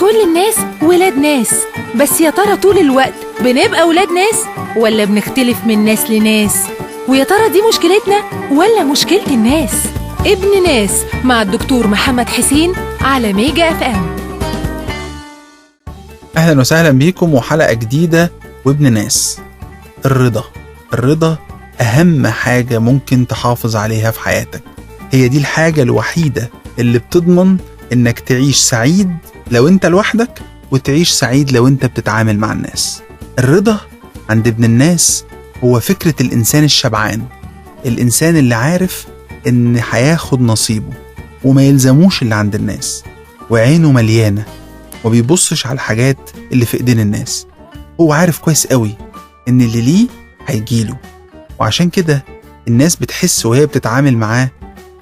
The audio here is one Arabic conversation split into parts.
كل الناس ولاد ناس، بس يا ترى طول الوقت بنبقى ولاد ناس ولا بنختلف من ناس لناس؟ ويا ترى دي مشكلتنا ولا مشكلة الناس؟ ابن ناس مع الدكتور محمد حسين على ميجا اف ام. أهلا وسهلا بيكم وحلقة جديدة وابن ناس. الرضا أهم حاجة ممكن تحافظ عليها في حياتك. هي دي الحاجة الوحيدة اللي بتضمن إنك تعيش سعيد لو أنت لوحدك وتعيش سعيد لو أنت بتتعامل مع الناس. الرضا عند ابن الناس هو فكرة الإنسان الشبعان، الإنسان اللي عارف إن هياخد نصيبه وما يلزموش اللي عند الناس، وعينه مليانة وبيبصش على الحاجات اللي في إيدين الناس. هو عارف كويس قوي إن اللي ليه هيجيله، وعشان كده الناس بتحس وهي بتتعامل معاه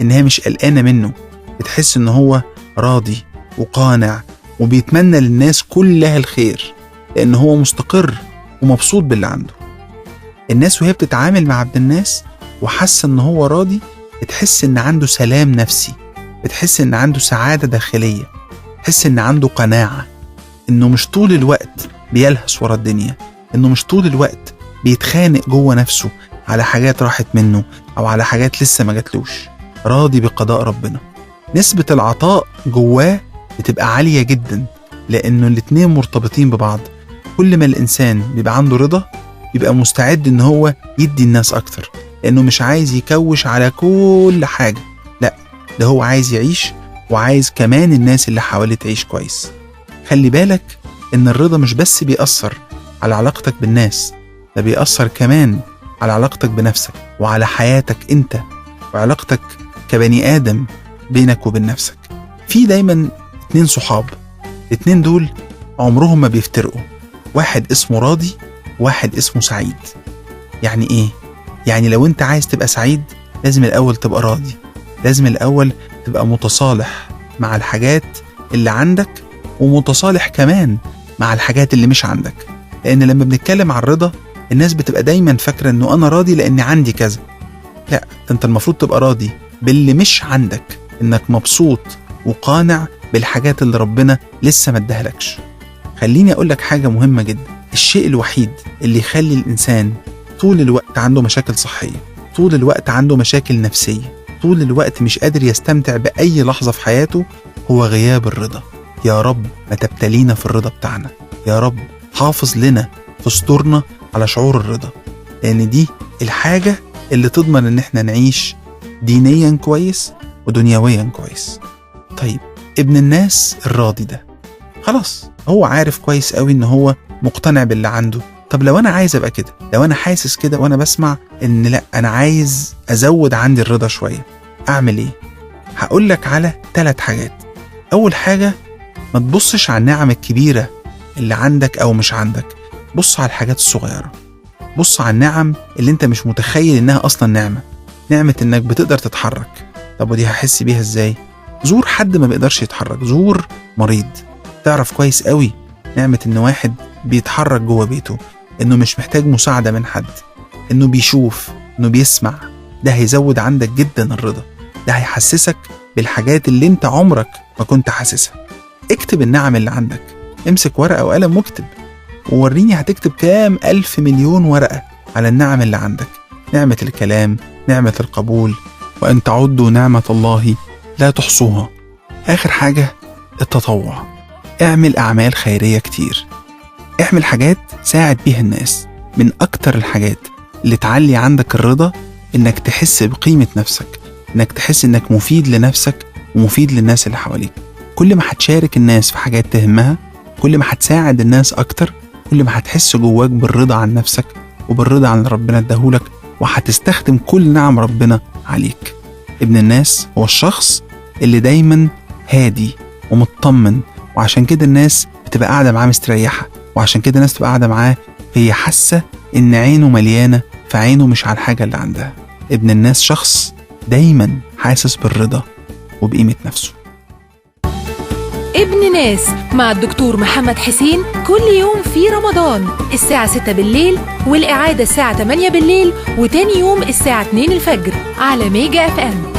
إنها مش قلقانة منه، بتحس إن هو راضي وقانع وبيتمنى للناس كلها الخير، لأن هو مستقر ومبسوط باللي عنده. الناس وهي بتتعامل مع ابن الناس وحاسة إن هو راضي، بتحس إن عنده سلام نفسي، بتحس إن عنده سعادة داخلية، بتحس إن عنده قناعة، إنه مش طول الوقت بيلهس ورا الدنيا، إنه مش طول الوقت بيتخانق جوه نفسه على حاجات راحت منه أو على حاجات لسه ما جاتلوش. راضي بقضاء ربنا. نسبة العطاء جواه بتبقى عالية جدا، لأنه الاتنين مرتبطين ببعض. كل ما الإنسان بيبقى عنده رضا بيبقى مستعد إن هو يدي الناس أكتر، لأنه مش عايز يكوش على كل حاجة، لا، ده هو عايز يعيش وعايز كمان الناس اللي حواليه تعيش كويس. خلي بالك إن الرضا مش بس بيأثر على علاقتك بالناس، ده بيأثر كمان على علاقتك بنفسك وعلى حياتك أنت وعلاقتك كبني آدم بينك وبين نفسك. في دايما 2 صحاب، 2 دول عمرهم ما بيفترقوا، واحد اسمه راضي واحد اسمه سعيد. يعني ايه؟ يعني لو انت عايز تبقى سعيد لازم الأول تبقى راضي، لازم الأول تبقى متصالح مع الحاجات اللي عندك ومتصالح كمان مع الحاجات اللي مش عندك. لأن لما بنتكلم عن الرضا الناس بتبقى دايما فاكرة انه انا راضي لأني عندي كذا. لا، انت المفروض تبقى راضي باللي مش عندك، انك مبسوط وقانع بالحاجات اللي ربنا لسه ما ادهلكش. خليني اقول لك حاجة مهمة جدا. الشيء الوحيد اللي يخلي الانسان طول الوقت عنده مشاكل صحية، طول الوقت عنده مشاكل نفسية، طول الوقت مش قادر يستمتع بأي لحظة في حياته، هو غياب الرضا. يا رب ما تبتلينا في الرضا بتاعنا، يا رب حافظ لنا في صدورنا على شعور الرضا، لأن دي الحاجة اللي تضمن ان احنا نعيش دينيا كويس ودنيويا كويس. طيب ابن الناس الراضي ده خلاص هو عارف كويس قوي ان هو مقتنع باللي عنده. طب لو انا عايز ابقى كده، لو انا حاسس كده وانا بسمع ان لا انا عايز ازود عندي الرضا شوية، اعمل ايه؟ هقول لك على 3 حاجات. اول حاجة، ما تبصش على النعم الكبيرة اللي عندك او مش عندك، بص على الحاجات الصغيرة، بص على النعم اللي انت مش متخيل انها اصلا نعمة انك بتقدر تتحرك. طب ودي هحس بيها ازاي؟ زور حد ما بيقدرش يتحرك، زور مريض، تعرف كويس قوي نعمة ان واحد بيتحرك جوه بيته، انه مش محتاج مساعدة من حد، انه بيشوف، انه بيسمع. ده هيزود عندك جدا الرضا، ده هيحسسك بالحاجات اللي انت عمرك ما كنت حاسسها. اكتب النعم اللي عندك، امسك ورقة وقلم واكتب، ووريني هتكتب كام 1000 مليون ورقة على النعم اللي عندك. نعمة الكلام، نعمة القبول، وأن تعدوا نعمة الله لا تحصوها. آخر حاجة، التطوع. اعمل أعمال خيرية كتير، اعمل حاجات ساعد بيها الناس. من أكتر الحاجات اللي تعلي عندك الرضا إنك تحس بقيمة نفسك، إنك تحس إنك مفيد لنفسك ومفيد للناس اللي حواليك. كل ما هتشارك الناس في حاجات تهمها، كل ما هتساعد الناس أكتر، كل ما هتحس جواك بالرضا عن نفسك وبالرضا عن ربنا اداهولك، وهتستخدم كل نعم ربنا عليك. ابن الناس هو الشخص اللي دايما هادي ومطمن، وعشان كده الناس بتبقى قاعدة معاه مستريحة، وعشان كده الناس بتبقى قاعدة معاه هي حاسة إن عينه مليانة، فعينه مش على الحاجة اللي عندها. ابن الناس شخص دايما حاسس بالرضا وبقيمة نفسه. ابن ناس مع الدكتور محمد حسين كل يوم في رمضان الساعة 6 بالليل، والإعادة الساعة 8 بالليل، وتاني يوم الساعة 2 الفجر على ميجا اف ام.